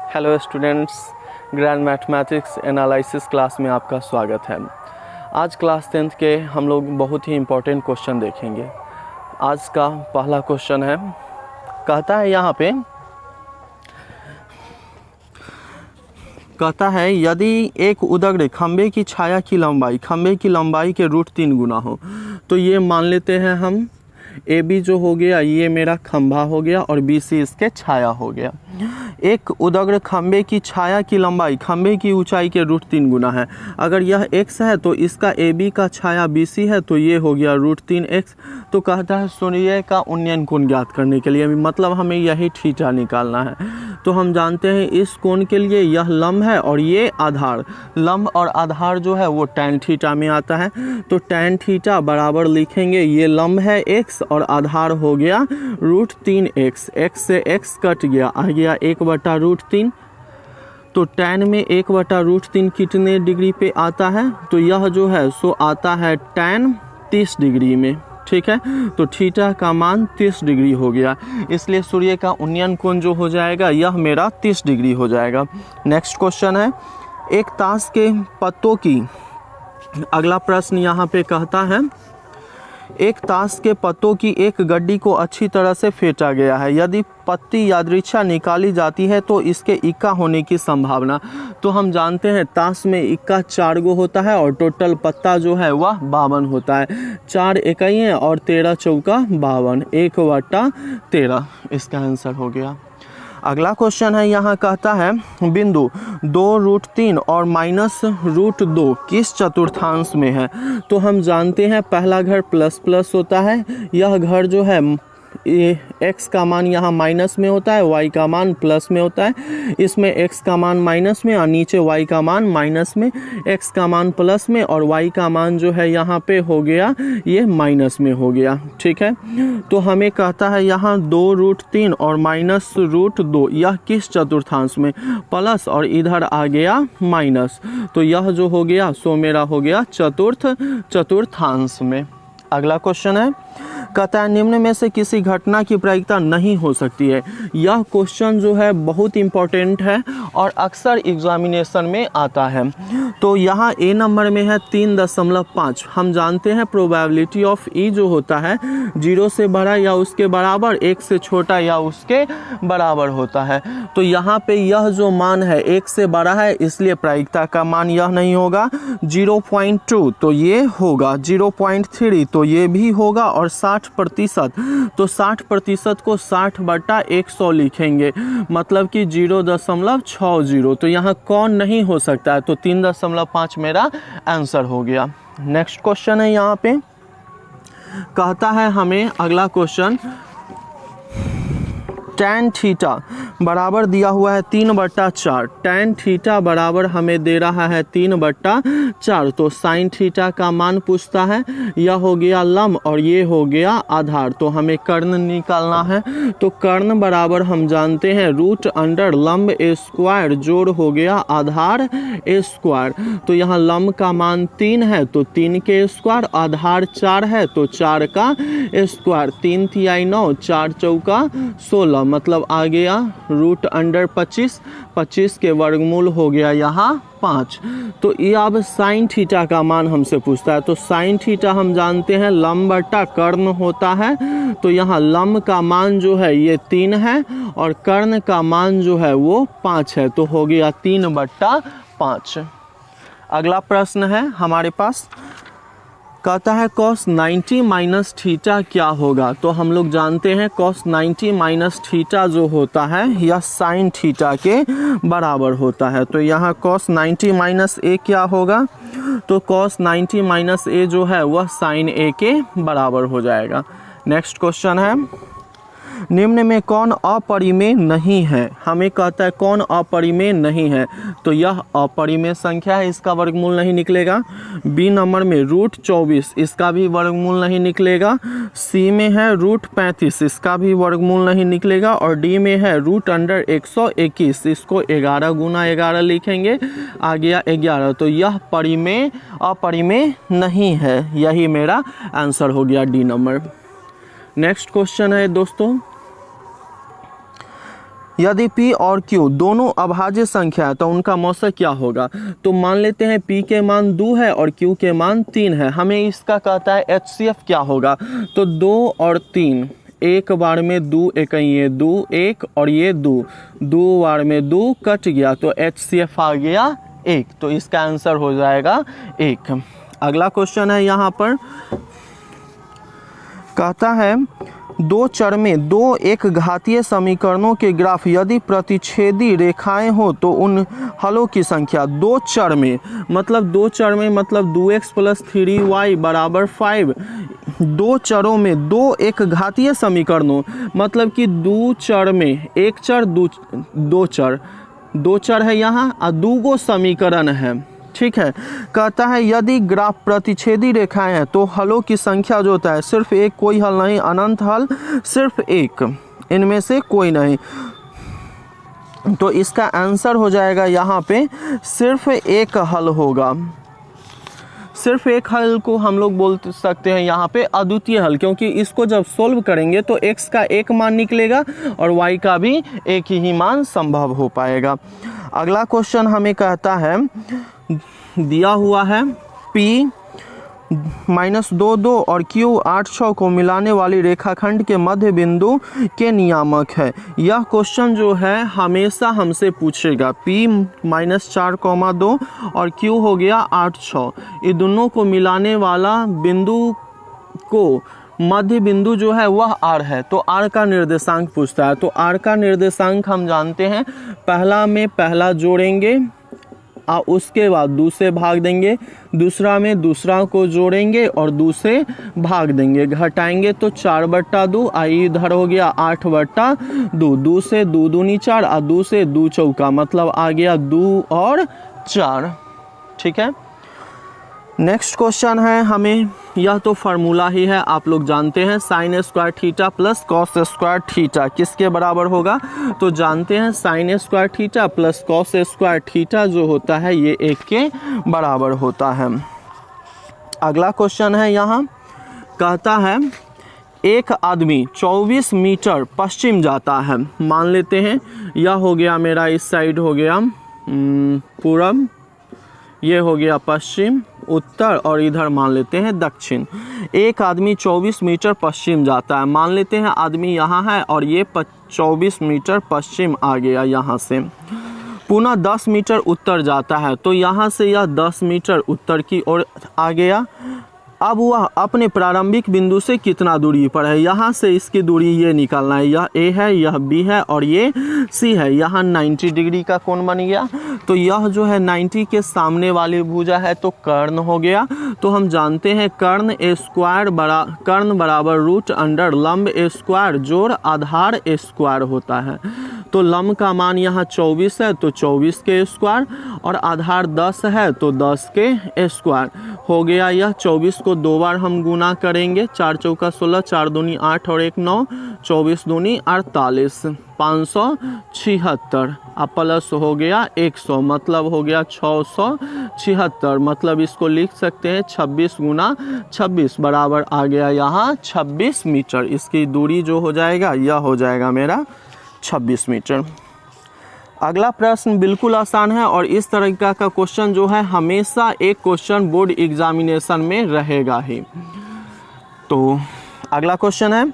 Hello students, grand mathematics analysis class में आपका स्वागत है। आज क्लास 10th के हम लोग बहुत ही इम्पोर्टेंट क्वेश्चन देखेंगे। आज का पहला क्वेश्चन है, कहता है यहाँ पे, कहता है यदि एक उदग्र खंबे की छाया की लंबाई खंबे की लंबाई के √3 गुना हो, तो ये मान लेते हैं हम ए बी जो हो गया ये मेरा खंभा हो गया और बी सी इसके छाया हो गया। एक उदग्र खंबे की छाया की लंबाई खंबे की ऊंचाई के √3 गुना है। अगर यह x है तो इसका ए बी का छाया बी सी है, तो ये हो गया √3x। तो कहता है सूर्य का उन्नयन कोण ज्ञात करने के लिए, मतलब हमें यही थीटा निकालना है। तो हम जानते हैं इस कोण के लिए यह लंब है और ये आधार, लंब और आधार जो है वो tan थीटा में आता है। तो tan थीटा बराबर लिखेंगे, ये लंब है x और आधार हो गया √3x। x से x कट गया, आ गया 1/√3। तो tan में 1/√3 कितने डिग्री पे आता है? तो यह जो है सो आता है tan 30 डिग्री में। ठीक है, तो थीटा का मान 30 डिग्री हो गया, इसलिए सूर्य का उन्नयन कोण जो हो जाएगा यह मेरा 30 डिग्री हो जाएगा। नेक्स्ट क्वेश्चन है, एक ताश के पत्तों की, अगला प्रश्न यहाँ पे कहता है, एक ताश के पत्तों की एक गड्डी को अच्छी तरह से फेंटा गया है। यदि पत्ती यादृच्छा निकाली जाती है तो इसके इक्का होने की संभावना। तो हम जानते हैं ताश में इक्का 4 गो होता है और टोटल पत्ता जो है वह 52 होता है। 4 इकाइयाँ और 13 चौका 52, 1/13 इसका आंसर हो गया। अगला क्वेश्चन है, यहाँ कहता है बिंदु 2√3 और -√2 किस चतुर्थांश में है? तो हम जानते हैं पहला घर प्लस प्लस होता है, यह घर जो है x का मान यहाँ माइनस में होता है, y का मान प्लस में होता है। इसमें x का मान माइनस में और नीचे y का मान माइनस में, x का मान प्लस में और y का मान जो है यहाँ पे हो गया ये माइनस में हो गया। ठीक है, तो हमें कहता है यहाँ 2√3 और -√2 यह किस चतुर्थांश में? प्लस और इधर आ गया माइनस, तो यह जो हो गया सो मेरा हो गया चतुर्थांश में। अगला क्वेश्चन है, कहता है निम्न में से किसी घटना की प्रायिकता नहीं हो सकती है। यह क्वेश्चन जो है बहुत इंपॉर्टेंट है और अक्सर एग्जामिनेशन में आता है। तो यहाँ ए नंबर में है 3.5। हम जानते हैं प्रोबेबिलिटी ऑफ ई जो होता है 0 से बड़ा या उसके बराबर, 1 से छोटा या उसके बराबर होता है। तो यहाँ पे यह जो मान है 1 से बड़ा है, इसलिए प्रायिकता का मान यह नहीं होगा। 0.2 तो ये होगा, 0.3 तो ये भी होगा और 60%, तो 60% को 60/100 लिखेंगे, मतलब कि 0.60। तो यहाँ कौन नहीं हो सकता है, तो 3.5 मेरा आंसर हो गया। नेक्स्ट क्वेश्चन है, यहाँ पे कहता है हमें अगला क्वेश्चन, tan थीटा बराबर दिया हुआ है 3/4। tan थीटा बराबर हमें दे रहा है 3/4। तो sin थीटा का मान पूछता है, यह हो गया लंब और ये हो गया आधार। तो हमें कर्ण निकालना है। तो कर्ण बराबर हम जानते हैं √अंडर लंब स्क्वायर जोड़ हो गया आधार स्क्वायर। तो यहाँ लंब का मान 3 है तो 3 के स्क्वायर, आधार 4 है तो 4 का स्क्वायर, 3 तिहाई 9, 4 चौका 16, मतलब आ गया √25। 25 के वर्गमूल हो गया यहाँ 5। तो ये अब साइन थीटा का मान हमसे पूछता है। तो साइन थीटा हम जानते हैं लंब बटा कर्ण होता है। तो यहाँ लंब का मान जो है ये 3 है और कर्ण का मान जो है वो 5 है, तो हो गया 3/5। अगला प्रश्न है हमारे पास, कहता है cos 90 माइनस थीटा क्या होगा? तो हम लोग जानते हैं cos 90 माइनस थीटा जो होता है यह साइन थीटा के बराबर होता है। तो यहाँ cos 90 माइनस ए क्या होगा? तो cos 90 माइनस ए जो है वह साइन ए के बराबर हो जाएगा। नेक्स्ट क्वेश्चन है, निम्न में कौन अपरिमेय नहीं है? हमें कहता है कौन अपरिमेय नहीं है, तो यह अपरिमेय संख्या है, इसका वर्गमूल नहीं निकलेगा। बी नंबर में √24, इसका भी वर्गमूल नहीं निकलेगा। सी में है √35, इसका भी वर्गमूल नहीं निकलेगा। और डी में है √121, इसको 11 गुना 11 लिखेंगे, आ गया 11। तो यह अपरिमेय नहीं है, यही मेरा आंसर हो गया डी नंबर। नेक्स्ट क्वेश्चन है दोस्तों, यदि p और q दोनों अभाज्य संख्या है तो उनका मौसक क्या होगा। तो मान लेते हैं p के मान 2 है और q के मान 3 है, हमें इसका कहता है HCF क्या होगा। तो 2 और 3, एक बार में 2 एक ये 2 1 और ये 2 बार में 2 कट गया तो HCF आ गया 1, तो इसका आंसर हो जाएगा 1। अगला क्वेश्चन है यहाँ पर, कहता है दो चर में दो एक घातीय समीकरणों के ग्राफ यदि प्रतिच्छेदी रेखाएं हो तो उन हलों की संख्या। दो चर में मतलब 2x + 3y = 5। दो चरों में दो एक घातीय समीकरणों मतलब कि दो चर में एक चर दो चर है यहाँ और दूगो समीकरण है, ठीक है। कहता है यदि ग्राफ प्रतिच्छेदी रेखाएं हैं तो हलों की संख्या जो होता है सिर्फ एक, कोई हल नहीं, अनंत हल सिर्फ एक, इनमें से कोई नहीं। तो इसका आंसर हो जाएगा यहाँ पे सिर्फ एक हल होगा। सिर्फ एक हल को हम लोग बोल सकते हैं यहाँ पे अद्वितीय हल, क्योंकि इसको जब सोल्व करेंगे तो x का एक मान निकलेगा और y का भी एक ही मान संभव हो पाएगा। अगला क्वेश्चन हमें कहता है, दिया हुआ है p -2 और q 8 6 को मिलाने वाली रेखाखंड के मध्य बिंदु के नियामक है। यह क्वेश्चन जो है हमेशा हमसे पूछेगा। p -4, 2 और q हो गया 8 6, ये दोनों को मिलाने वाला बिंदु को मध्य बिंदु जो है वह r है, तो r का निर्देशांक पूछता है। तो r का निर्देशांक हम जानते हैं, पहला में पहला जोड़ेंगे और उसके बाद दूसरे भाग देंगे, दूसरा में दूसरा को जोड़ेंगे और दूसरे भाग देंगे, घटाएंगे तो 4/2, आई इधर हो गया 8/2, 2 से 2 दूनी 4 और 2 से 2 चौका, मतलब आ गया 2 और 4, ठीक है। नेक्स्ट क्वेश्चन है हमें, यह तो फार्मूला ही है, आप लोग जानते हैं, sin² theta plus cos² theta किसके बराबर होगा। तो जानते हैं sin² theta plus cos² theta जो होता है ये 1 के बराबर होता है। अगला क्वेश्चन है यहाँ, कहता है एक आदमी 24 मीटर पश्चिम जाता है। मान लेते हैं यह हो गया मेरा, इस साइड हो गया पूरब, ये हो गया पश्चिम, उत्तर और इधर मान लेते हैं दक्षिण। एक आदमी 24 मीटर पश्चिम जाता है, मान लेते हैं आदमी यहाँ है और ये 24 मीटर पश्चिम आ गया यहाँ से। पुनः 10 मीटर उत्तर जाता है, तो यहाँ से यह 10 मीटर उत्तर की ओर आ गया। अब वह अपने प्रारंभिक बिंदु से कितना दूरी पर है, यहाँ से इसकी दूरी ये निकालना है, यह A है, यह B है और ये C है। यहाँ 90 डिग्री का कोण बन गया, तो यह जो है 90 के सामने वाली भुजा है तो कर्ण हो गया। तो हम जानते हैं कर्ण बराबर √अंडर लंब A² जोड़ आधार A² होता है। तो लंब का मान यहाँ 24 है तो 24 के स्क्वायर और आधार 10 है तो 10 के स्क्वायर हो गया। यह 24 को 2 बार हम गुना करेंगे, 4 चौका 16, 4 दूनी 8 और 1 9, 24 दूनी 48, 576 अब प्लस हो गया 100, मतलब हो गया 676, मतलब इसको लिख सकते हैं 26 गुना 26 बराबर आ गया यहाँ 26 मीटर। इसकी दूरी जो हो जाएगा यह हो जाएगा मेरा 26 मीटर। अगला प्रश्न बिल्कुल आसान है और इस तरह का क्वेश्चन जो है हमेशा एक क्वेश्चन बोर्ड एग्जामिनेशन में रहेगा ही। तो अगला क्वेश्चन है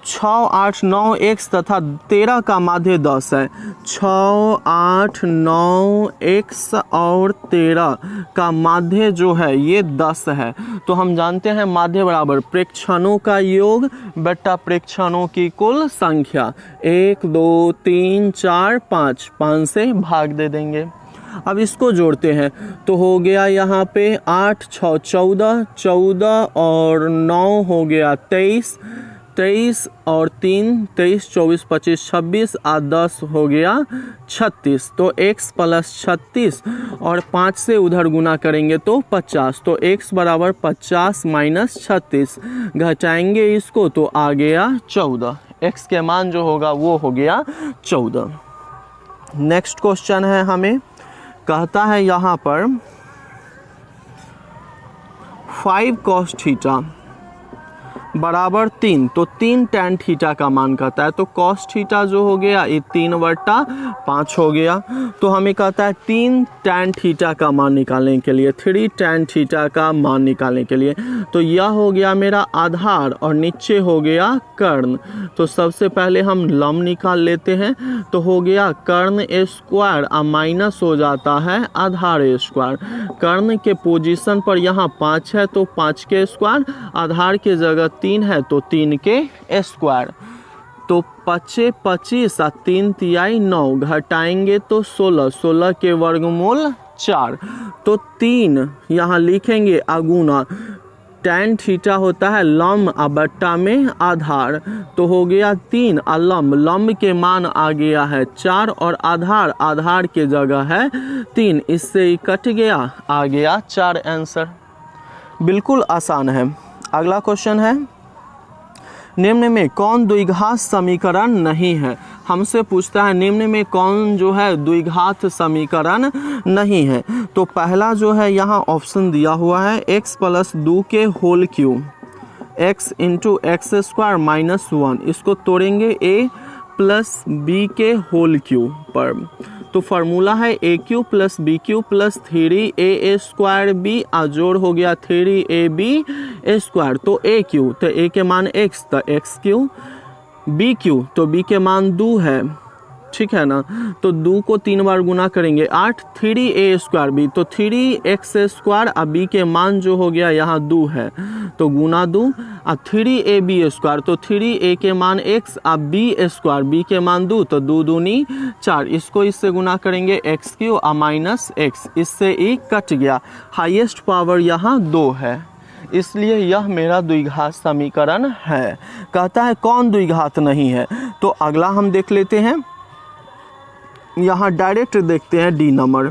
6 8 9 x तथा 13 का माध्य 10 है। 6 8 9 x और 13 का माध्य जो है ये 10 है। तो हम जानते हैं माध्य बराबर प्रेक्षणों का योग बटा प्रेक्षणों की कुल संख्या। 1 2 3 4 5, 5 से भाग दे देंगे। अब इसको जोड़ते हैं तो हो गया यहाँ पे 8 6 14, 14 और 9 हो गया 23, 23 और 3 23, 24 25 26 और 10 हो गया 36। तो x प्लस 36 और 5 से उधर गुना करेंगे तो 50। तो x बराबर 50 माइनस 36, घटाएंगे इसको तो आ गया 14। x के मान जो होगा वो हो गया 14। नेक्स्ट क्वेश्चन है हमें, कहता है यहाँ पर 5 cos थीटा बराबर 3, तो 3 tan थीटा का मान कहता है। तो cos थीटा जो हो गया ये 3/5 हो गया। तो हमें कहता है 3 tan थीटा का मान निकालने के लिए, 3 tan थीटा का मान निकालने के लिए। तो यह हो गया मेरा आधार और नीचे हो गया कर्ण। तो सबसे पहले हम लंब निकाल लेते हैं। तो हो गया कर्ण स्क्वायर और माइनस हो जाता है आधार स्क्वायर। कर्ण के पोजीशन पर यहाँ 5 है तो 5 के स्क्वायर, आधार के जगह 3 है तो 3 के स्क्वायर। तो 5 25 और 3 तिहाई 9, घटाएंगे तो 16, 16 के वर्गमूल 4। तो 3 यहाँ लिखेंगे अगुना, tan थीटा होता है लंब और बट्टा में आधार। तो हो गया 3 और लंब, लंब के मान आ गया है 4 और आधार, आधार के जगह है 3, इससे ही कट गया, आ गया 4 आंसर। बिल्कुल आसान है। अगला क्वेश्चन है, निम्न में कौन द्विघात समीकरण नहीं है। हमसे पूछता है निम्न में कौन जो है द्विघात समीकरण नहीं है। तो पहला जो है यहाँ ऑप्शन दिया हुआ है x + 2 के होल क्यूब, x × x² - 1, इसको तोड़ेंगे a + b के होल क्यूब पर। तो फार्मूला है a³ + b³ + 3a² और जोड़ हो गया 3ab²। तो a³ तो a के मान x, तो x³, b³ तो b के मान 2 है, ठीक है ना। तो 2 को 3 बार गुना करेंगे 8, 3a² तो 3x² और b के मान जो हो गया यहाँ 2 है तो गुना 2 और 3ab² तो 3a के मान x और b² b के मान 2 तो 2 दूनी 4, इसको इससे गुना करेंगे x³ और माइनस x, इससे एक कट गया। हाईएस्ट पावर यहाँ 2 है, इसलिए यह मेरा द्विघात समीकरण है। कहता है कौन द्विघात नहीं है। तो अगला हम देख लेते हैं, यहाँ डायरेक्ट देखते हैं डी नंबर,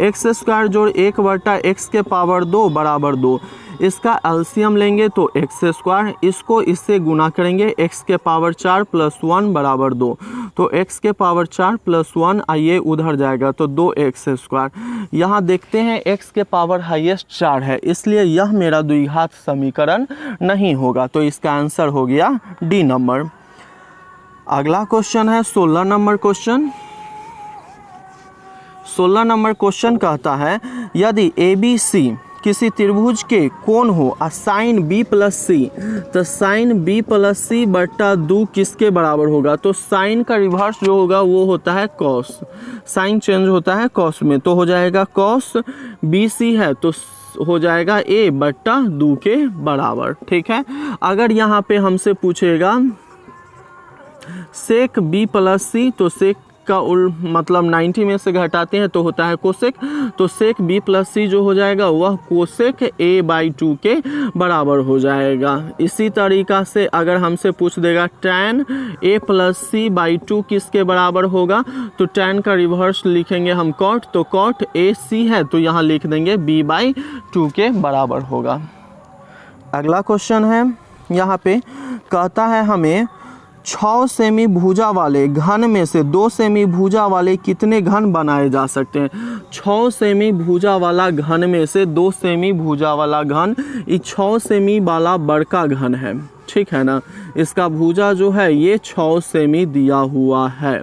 x² जोड़ 1/x के पावर 2 बराबर 2, इसका एलसीएम लेंगे तो x², इसको इससे गुना करेंगे x के पावर 4 + 1 बराबर 2, तो x के पावर 4 + 1 आइए उधर जाएगा तो 2x²। यहाँ देखते हैं x के पावर हाईएस्ट 4 है, इसलिए यह मेरा द्विघात समीकरण नहीं होगा। तो इसका आंसर हो गया डी नंबर। अगला क्वेश्चन है 16 नंबर क्वेश्चन। 16 नंबर क्वेश्चन कहता है यदि ABC किसी त्रिभुज के कोण हो और साइन B + C, तो साइन B + C बट्टा 2 किसके बराबर होगा। तो साइन का रिवर्स जो होगा वो होता है कॉस, साइन चेंज होता है कॉस में, तो हो जाएगा कॉस BC है तो हो जाएगा A बट्टा 2 के बराबर, ठीक है। अगर यहाँ पे हमसे पूछेगा सेक B + C, तो सेक का मतलब 90 में से घटाते हैं तो होता है कोसेक, तो सेक B + C जो हो जाएगा वह कोसेक A/2 के बराबर हो जाएगा। इसी तरीका से अगर हमसे पूछ देगा tan A + C/2 किसके बराबर होगा, तो tan का रिवर्स लिखेंगे हम cot, तो cot AC है तो यहाँ लिख देंगे B/2 के बराबर होगा। अगला क्वेश्चन है, यहाँ पे कहता है हमें 6 सेमी भुजा वाले घन में से 2 सेमी भुजा वाले कितने घन बनाए जा सकते हैं। 6 सेमी भुजा वाला घन में से 2 सेमी भुजा वाला घन, ये 6 सेमी वाला बड़का घन है, ठीक है ना। इसका भुजा जो है ये 6 सेमी दिया हुआ है।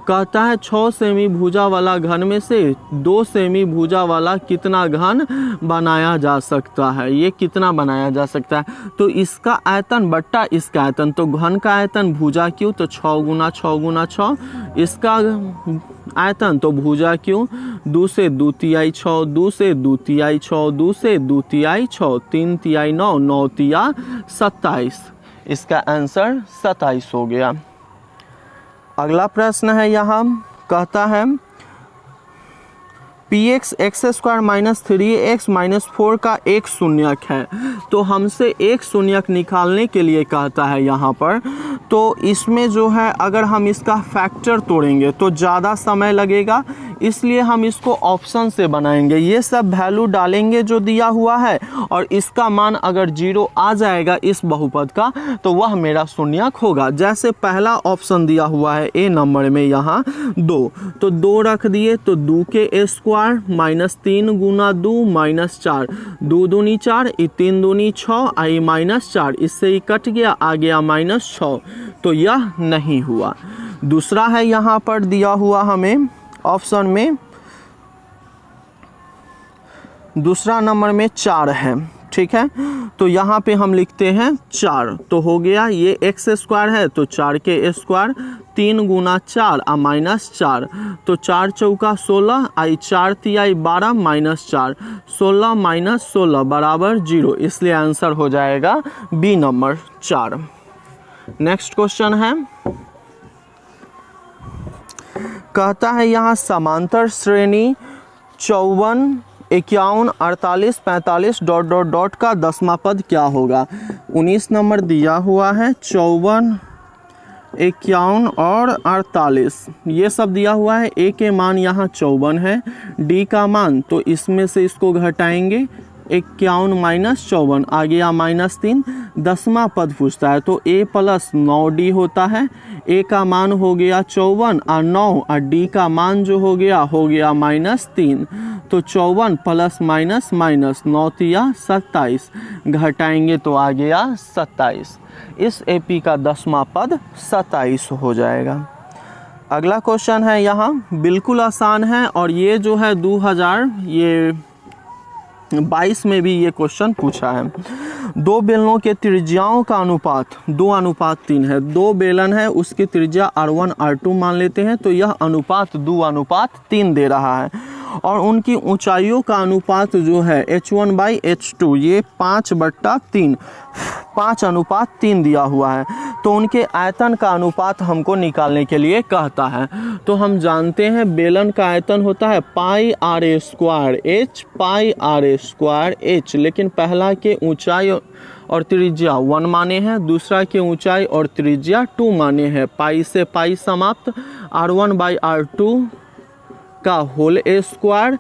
कहता है 6 सेमी भुजा वाला घन में से 2 सेमी भुजा वाला कितना घन बनाया जा सकता है, ये कितना बनाया जा सकता है। तो इसका आयतन बट्टा इसका आयतन, तो घन का आयतन भुजा क्यों, तो 6 × 6 × 6, इसका आयतन तो भुजा क्यों 2 से 2 तिहाई 6, 2 से 2 तिहाई 6, 2 से 2 तिहाई 6, 3 तिहाई 9, 9 तिया 27, इसका आंसर 27 हो गया। अगला प्रश्न है, यहाँ कहता है px x² - 3x - 4 का एक शून्यक है। तो हमसे एक शून्यक निकालने के लिए कहता है यहाँ पर, तो इसमें जो है अगर हम इसका फैक्टर तोड़ेंगे तो ज़्यादा समय लगेगा, इसलिए हम इसको ऑप्शन से बनाएंगे। ये सब वैल्यू डालेंगे जो दिया हुआ है और इसका मान अगर 0 आ जाएगा इस बहुपद का तो वह मेरा शून्यक होगा। जैसे पहला ऑप्शन दिया हुआ है ए नंबर में यहाँ 2, तो 2 रख दिए तो 2 के स्क्वायर माइनस 3 गुना 2 माइनस 4, 2 दूनी 4, 3 दूनी 6, आई माइनस 4, इससे ही कट गया, आ गया माइनस 6, तो यह नहीं हुआ। दूसरा है यहाँ पर दिया हुआ हमें ऑप्शन में, दूसरा नंबर में 4 है, ठीक है। तो यहाँ पे हम लिखते हैं 4, तो हो गया ये एक्स स्क्वायर है तो 4 के स्क्वायर, 3 गुना 4 आ माइनस 4, तो 4 चौका 16, आई 4 तिहाई 12 माइनस 4, 16 माइनस 16 बराबर 0, इसलिए आंसर हो जाएगा बी नंबर 4। नेक्स्ट क्वेश्चन है, कहता है यहाँ समांतर श्रेणी 54, 51, 48, 45 डॉट डॉट डॉट का 10वां पद क्या होगा। 19 नंबर दिया हुआ है, 54, 51 और 48 ये सब दिया हुआ है। ए के मान यहाँ 54 है, डी का मान तो इसमें से इसको घटाएंगे, 51 माइनस 54 आ गया माइनस 3, 10वां पद पूछता है तो ए प्लस 9d होता है। ए का मान हो गया 54 और 9 और डी का मान जो हो गया माइनस 3, तो 54 प्लस माइनस माइनस 9 तिया 27, घटाएंगे तो आ गया 27। इस एपी का 10वां पद 27 हो जाएगा। अगला क्वेश्चन है यहाँ बिल्कुल आसान है और ये जो है 2022 में भी ये क्वेश्चन पूछा है। दो बेलनों के त्रिज्याओं का अनुपात 2:3 है। दो बेलन है उसकी त्रिज्या R1 R2 मान लेते हैं, तो यह अनुपात 2:3 दे रहा है और उनकी ऊंचाइयों का अनुपात जो है H1/H2 ये 5/3 5:3 दिया हुआ है। तो उनके आयतन का अनुपात हमको निकालने के लिए कहता है। तो हम जानते हैं बेलन का आयतन होता है πr² H πr² H, लेकिन पहला के ऊंचाई और त्रिज्या 1 माने हैं, दूसरा के ऊंचाई और त्रिज्या 2 माने हैं। पाई से पाई समाप्त, R1/R2 का होल स्क्वायर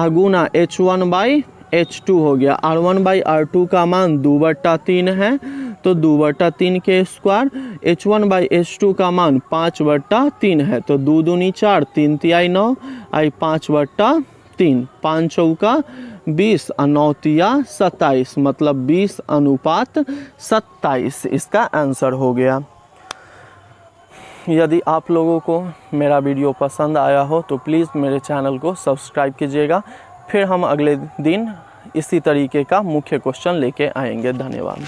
गुना H1/H2 हो गया। R1/R2 का मान 2/3 है तो 2/3 के स्क्वायर, H1/H2 का मान 5/3 है तो 2 दूनी 4, 3 तिहाई 9, आई 5/3, 5 चौका 20 और 9 तिया 27, मतलब 20:27 इसका आंसर हो गया। यदि आप लोगों को मेरा वीडियो पसंद आया हो तो प्लीज़ मेरे चैनल को सब्सक्राइब कीजिएगा। फिर हम अगले दिन इसी तरीके का मुख्य क्वेश्चन लेके आएंगे। धन्यवाद।